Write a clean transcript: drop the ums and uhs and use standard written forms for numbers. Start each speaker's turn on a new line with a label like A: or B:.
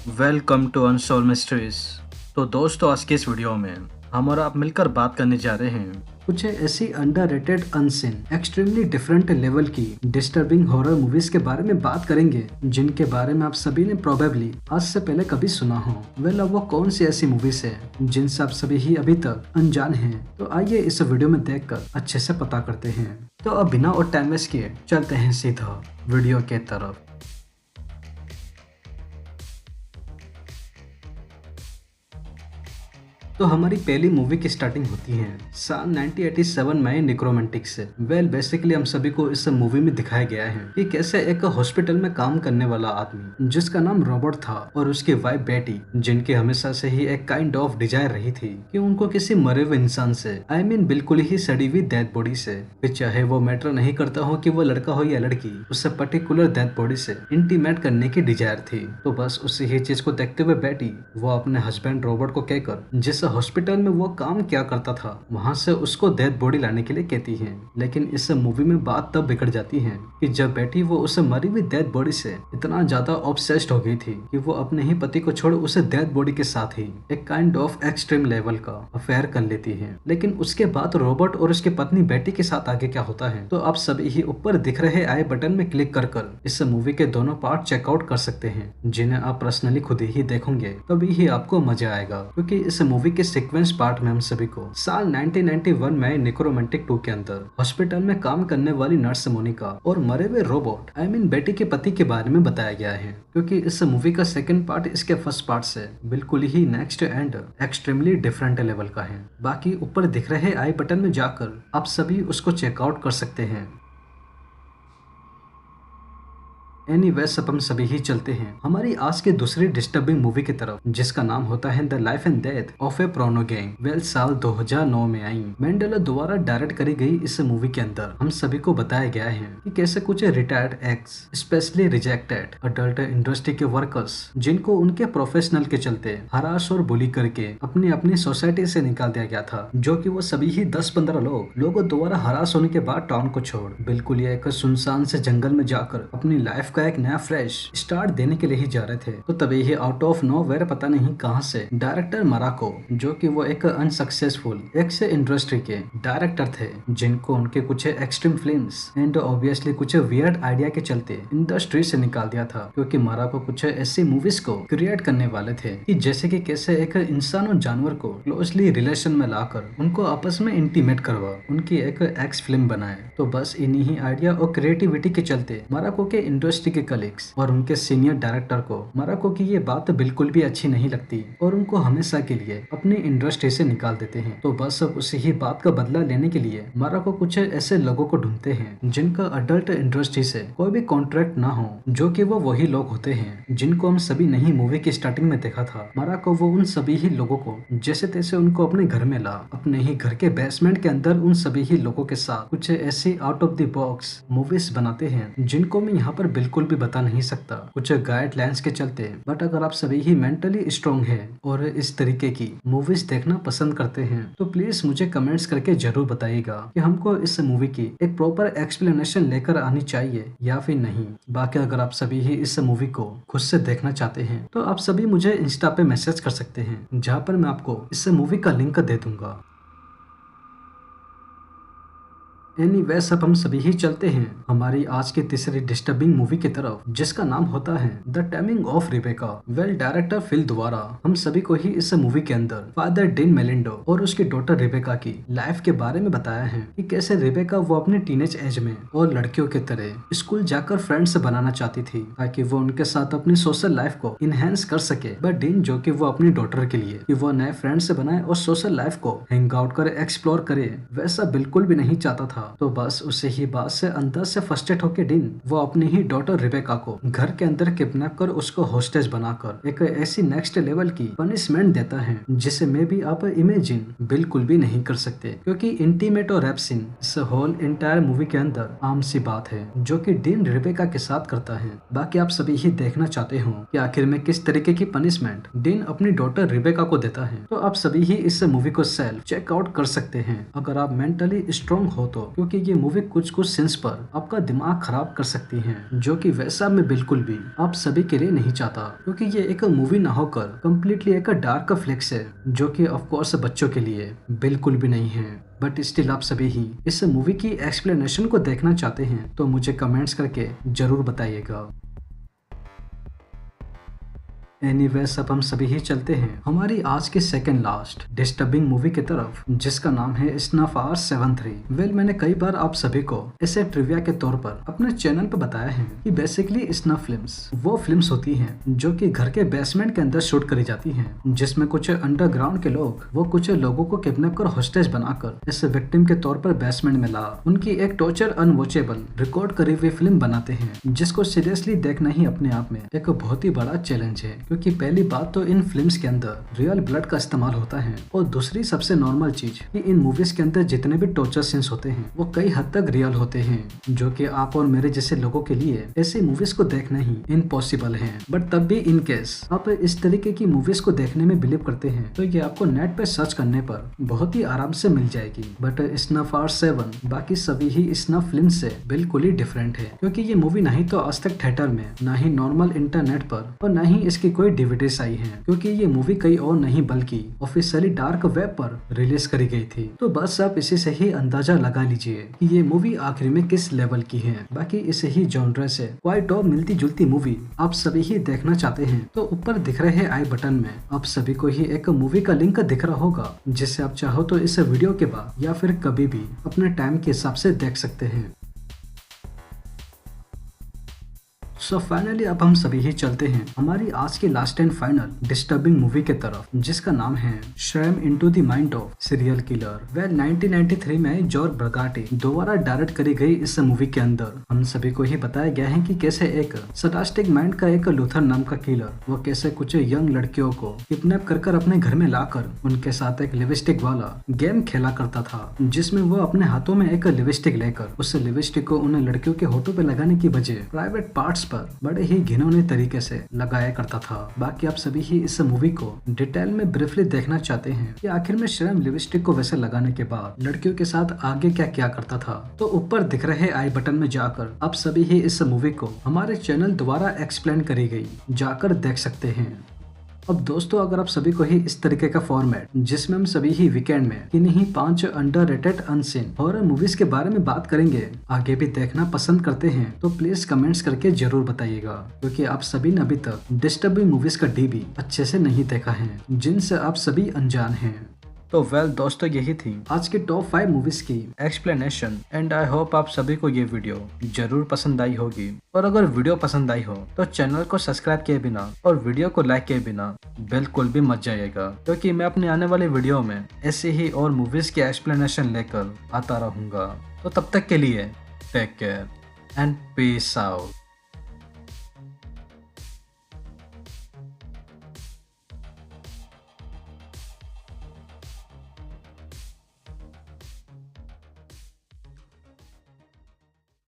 A: Welcome to unsolved mysteries. तो दोस्तों, आज के इस वीडियो में हम और आप मिलकर बात करने जा रहे हैं कुछ ऐसी underrated, unseen, extremely different level की डिस्टर्बिंग हॉरर मूवीज के बारे में बात करेंगे जिनके बारे में आप सभी ने प्रोबेबली आज से पहले कभी सुना हो। अब वो कौन सी ऐसी मूवीज है जिनसे आप सभी ही अभी तक अनजान हैं? तो आइए इस वीडियो में देखकर अच्छे से पता करते हैं। तो अब बिना और टाइम वेस्ट किए चलते हैं सीधा वीडियो के तरफ। तो हमारी पहली मूवी की स्टार्टिंग होती है साल 1987 में निक्रोमेंटिक से। बेसिकली हम सभी को इस मूवी में दिखाया गया है कि कैसे एक हॉस्पिटल में काम करने वाला आदमी जिसका नाम रॉबर्ट था और उसकी वाइफ बेटी, जिनकी हमेशा से ही एक काइंड ऑफ डिजायर रही थी कि उनको किसी मरे हुए इंसान से, बिल्कुल ही सड़ी हुई डेड बॉडी से, फिर चाहे वो मैटर नहीं करता हो कि वो लड़का हो या लड़की, उससे पर्टिकुलर डेड बॉडी से इंटीमेट करने की डिजायर थी। तो बस उसी ही चीज को देखते हुए बेटी वो अपने हस्बैंड रॉबर्ट को कहकर जिस हॉस्पिटल में वो काम क्या करता था वहां से उसको डेड बॉडी लाने के लिए कहती है। लेकिन इस मूवी में बात तब बिगड़ जाती है कि जब बेटी वो उस मरी हुई डेड बॉडी से इतना ज्यादा ऑब्सेस्ड हो गई थी कि वो अपने ही पति को छोड़ उस डेड बॉडी के साथ ही एक काइंड ऑफ एक्सट्रीम लेवल का अफेयर कर लेती है। लेकिन उसके बाद रॉबर्ट और उसकी पत्नी बेटी के साथ आगे क्या होता है तो आप सभी ही ऊपर दिख रहे आई बटन में क्लिक कर इस मूवी के दोनों पार्ट चेकआउट कर सकते हैं, जिन्हें आप पर्सनली खुद ही देखोगे तभी ही आपको मजा आएगा। क्योंकि इस मूवी के सीक्वेंस पार्ट में हम सभी को साल 1991 में निक्रोमेंटिक 2 के अंदर हॉस्पिटल में काम करने वाली नर्स मोनिका और मरे हुए रोबोट बेटी के पति के बारे में बताया गया है। क्योंकि इस मूवी का सेकंड पार्ट इसके फर्स्ट पार्ट से बिल्कुल ही next and extremely different level का है। बाकी ऊपर दिख रहे आई बटन में जाकर आप सभी उसको चेकआउट कर सकते हैं। एनीवेज, अब हम सभी ही चलते हैं हमारी आज की दूसरी डिस्टर्बिंग मूवी की तरफ, जिसका नाम होता है the life and death of a porno gang. साल 2009 में आई मेंडेला द्वारा डायरेक्ट करी गई इस मूवी के अंदर हम सभी को बताया गया है कि कैसे कुछ retired x, specially rejected adult industry के वर्कर्स, जिनको उनके प्रोफेशनल के चलते हरास और बुली करके अपनी अपनी सोसाइटी से निकाल दिया गया था, जो कि वो सभी ही 10-15 लोगों द्वारा हरास होने के बाद टाउन को छोड़ बिल्कुल ही एक सुनसान से जंगल में जाकर अपनी लाइफ का एक नया फ्रेश स्टार्ट देने के लिए ही जा रहे थे। तो तभी ही आउट ऑफ नोवेयर पता नहीं कहां से डायरेक्टर मराको, जो कि वो एक अनसक्सेसफुल एक्स इंडस्ट्री के डायरेक्टर थे, जिनको उनके कुछ एक्सट्रीम फिल्म्स एंड ऑब्वियसली कुछ वियर्ड आइडिया के चलते इंडस्ट्री से निकाल दिया था। क्योंकि मराको कुछ ऐसी मूवीज को क्रिएट करने वाले थे कि जैसे कि कैसे एक इंसान और जानवर को क्लोजली रिलेशन में लाकर उनको आपस में इंटीमेट करवा उनकी एक एक्स फिल्म बनाए। तो बस इन्हीं ही आइडिया और क्रिएटिविटी के चलते मराको के इंडस्ट्री के कलीग्स और उनके सीनियर डायरेक्टर को मराको की ये बात बिल्कुल भी अच्छी नहीं लगती और उनको हमेशा के लिए अपनी इंडस्ट्री से निकाल देते हैं। तो बस अब उसी ही बात का बदला लेने के लिए मराको कुछ ऐसे लोगों को ढूंढते हैं जिनका अडल्ट इंडस्ट्री से कोई भी कॉन्ट्रैक्ट ना हो, जो कि वो वही लोग होते हैं जिनको हम सभी नहीं मूवी की स्टार्टिंग में देखा था। मराको वो उन सभी ही लोगों को जैसे तैसे उनको अपने घर में ला, अपने ही घर के बेसमेंट के अंदर उन सभी ही लोगों के साथ कुछ ऐसी out of the box movies बनाते हैं जिनको मैं यहाँ पर बिल्कुल भी बता नहीं सकता कुछ गाइडलाइंस के चलते। बट अगर आप सभी ही मेंटली स्ट्रॉन्ग हैं और इस तरीके की मूवीज देखना पसंद करते हैं तो प्लीज मुझे कमेंट्स करके जरूर बताइएगा कि हमको इस मूवी की एक प्रॉपर एक्सप्लेनेशन लेकर आनी चाहिए या फिर नहीं। बाकी अगर आप सभी ही इस मूवी को खुद से देखना चाहते हैं तो आप सभी मुझे इंस्टा पे मैसेज कर सकते हैं, जहाँ पर मैं आपको इस मूवी का लिंक दे दूंगा। एनीवेज, अब हम सभी ही चलते हैं हमारी आज की तीसरी डिस्टर्बिंग मूवी की तरफ, जिसका नाम होता है the taming of Rebecca. Director Phil द्वारा हम सभी को ही इस मूवी के अंदर फादर डिन मेलिंडो और उसकी डॉटर रिबेका की लाइफ के बारे में बताया है कि कैसे रिबेका वो अपने टीनेज एज में और लड़कियों की तरह स्कूल जाकर फ्रेंड्स बनाना चाहती थी ताकि वो उनके साथ अपनी सोशल लाइफ को इनहेंस कर सके। बट डिन, जो कि वो अपनी डॉटर के लिए कि वो नए फ्रेंड्स बनाए और सोशल लाइफ को हैंग आउट करे, एक्सप्लोर करे, वैसा बिल्कुल भी नहीं चाहता था। तो बस उसे ही बात से अंदर से फ्रस्ट्रेट होकर डिन वो अपनी ही डॉटर रिबेका को घर के अंदर किडनैप कर उसको होस्टेज बनाकर एक ऐसी नेक्स्ट लेवल की पनिशमेंट देता है जिसे में भी आप इमेजिन बिल्कुल भी नहीं कर सकते। क्योंकि इंटीमेट और रैप सीन इस होल इंटायर मूवी के अंदर आम सी बात है जो कि डिन रिबेका के साथ करता है। बाकी आप सभी ही देखना चाहते हो कि आखिर में किस तरीके की पनिशमेंट डिन अपनी डॉटर रिबेका को देता है, तो आप सभी ही इस मूवी को सेल्फ चेकआउट कर सकते हैं अगर आप मेंटली स्ट्रॉन्ग हो तो। क्योंकि ये मूवी कुछ कुछ सीन्स पर आपका दिमाग खराब कर सकती है, जो कि वैसा मैं बिल्कुल भी आप सभी के लिए नहीं चाहता, क्योंकि ये एक मूवी ना होकर कम्प्लीटली एक डार्क फ्लेक्स है, जो कि ऑफ कोर्स बच्चों के लिए बिल्कुल भी नहीं है। बट स्टिल आप सभी ही इस मूवी की एक्सप्लेनेशन को देखना चाहते हैं तो मुझे कमेंट्स करके जरूर बताइएगा। एनीवेज अब हम सभी ही चलते हैं हमारी आज के सेकंड लास्ट डिस्टर्बिंग मूवी की तरफ, जिसका नाम है स्नफ आवर 73। वेल मैंने कई बार आप सभी को ऐसे ट्रिविया के तौर पर अपने चैनल पर बताया है कि बेसिकली स्नफ फिल्म्स वो फिल्म्स होती हैं जो कि घर के बेसमेंट के अंदर शूट करी जाती हैं, जिसमें कुछ अंडरग्राउंड के लोग वो कुछ लोगों को किडनैप कर हॉस्टेज बनाकर इस विक्टिम के तौर पर बेसमेंट में ला उनकी एक टॉर्चर अनवॉचेबल रिकॉर्ड करी हुई फिल्म बनाते हैं, जिसको सीरियसली देखना ही अपने आप में एक बहुत ही बड़ा चैलेंज है। क्योंकि पहली बात तो इन फिल्म्स के अंदर रियल ब्लड का इस्तेमाल होता है, और दूसरी सबसे नॉर्मल चीज कि इन मूवीज के अंदर जितने भी टॉर्चर सीन्स होते हैं वो कई हद तक रियल होते हैं, जो कि आप और मेरे जैसे लोगों के लिए ऐसी मूवीज को देखना ही इम्पॉसिबल है। बट तब भी इन केस आप इस तरीके की मूवीज को देखने में बिलीव करते हैं तो ये आपको नेट पे सर्च करने पर बहुत ही आराम से मिल जाएगी। बट स्नफ आवर 7 बाकी सभी ही स्नफ फिल्म से बिल्कुल ही डिफरेंट है, क्योंकि ये मूवी ना ही तो आज तक थिएटर में, ना ही नॉर्मल इंटरनेट पर, और ना ही इसकी कोई डीवीडीज आई है, क्योंकि ये मूवी कई और नहीं बल्कि ऑफिशियली डार्क वेब पर रिलीज करी गई थी। तो बस आप इसी से ही अंदाजा लगा लीजिए कि ये मूवी आखिर में किस लेवल की है। बाकी इसे ही जॉनर से क्वाइट और मिलती जुलती मूवी आप सभी ही देखना चाहते हैं तो ऊपर दिख रहे आई बटन में आप सभी को ही एक मूवी का लिंक दिख रहा होगा, जिसे आप चाहो तो इस वीडियो के बाद या फिर कभी भी अपने टाइम के हिसाब से देख सकते हैं। सो फाइनली अब हम सभी ही चलते हैं हमारी आज की last and final disturbing movie के तरफ, जिसका नाम है Schramm into the mind of serial killer. Well 1993 में जॉर्ज ब्रगाटी द्वारा डायरेक्ट करी गई इस मूवी के अंदर हम सभी को ही बताया गया है कि कैसे एक सडास्टिक माइंड का एक लूथर नाम का किलर वो कैसे कुछ यंग लड़कियों को किडनैप कर अपने घर में लाकर उनके साथ एक लिपस्टिक वाला गेम खेला करता था, जिसमें वो अपने हाथों में एक लिपस्टिक लेकर उस लिपस्टिक को उन लड़कियों के होठों पे लगाने की बजाय प्राइवेट पार्ट्स पर बड़े ही घिनौने तरीके से लगाया करता था। बाकी आप सभी ही इस मूवी को डिटेल में ब्रीफली देखना चाहते हैं कि आखिर में श्रैम लिपस्टिक को वैसे लगाने के बाद लड़कियों के साथ आगे क्या क्या करता था, तो ऊपर दिख रहे आई बटन में जाकर आप सभी ही इस मूवी को हमारे चैनल द्वारा एक्सप्लेन करी गई जाकर देख सकते हैं। अब दोस्तों अगर आप सभी को ही इस तरीके का फॉर्मेट जिसमें हम सभी ही वीकेंड में किन्हीं 5 अंडररेटेड अनसीन हॉरर मूवीज के बारे में बात करेंगे आगे भी देखना पसंद करते हैं तो प्लीज कमेंट्स करके जरूर बताइएगा, क्योंकि आप सभी ने अभी तक डिस्टर्बिंग मूवीज का डीबी अच्छे से नहीं देखा है, जिनसे आप सभी अनजान हैं। तो वेल दोस्तों यही थी आज की टॉप 5 मूवीज की एक्सप्लेनेशन, एंड आई होप आप सभी को ये वीडियो जरूर पसंद आई होगी। और अगर वीडियो पसंद आई हो तो चैनल को सब्सक्राइब किए बिना और वीडियो को लाइक किए बिना बिल्कुल भी मत जाइएगा, क्योंकि मैं अपने आने वाले वीडियो में ऐसे ही और मूवीज की एक्सप्लेनेशन लेकर आता रहूंगा। तो तब तक के लिए take care and peace out.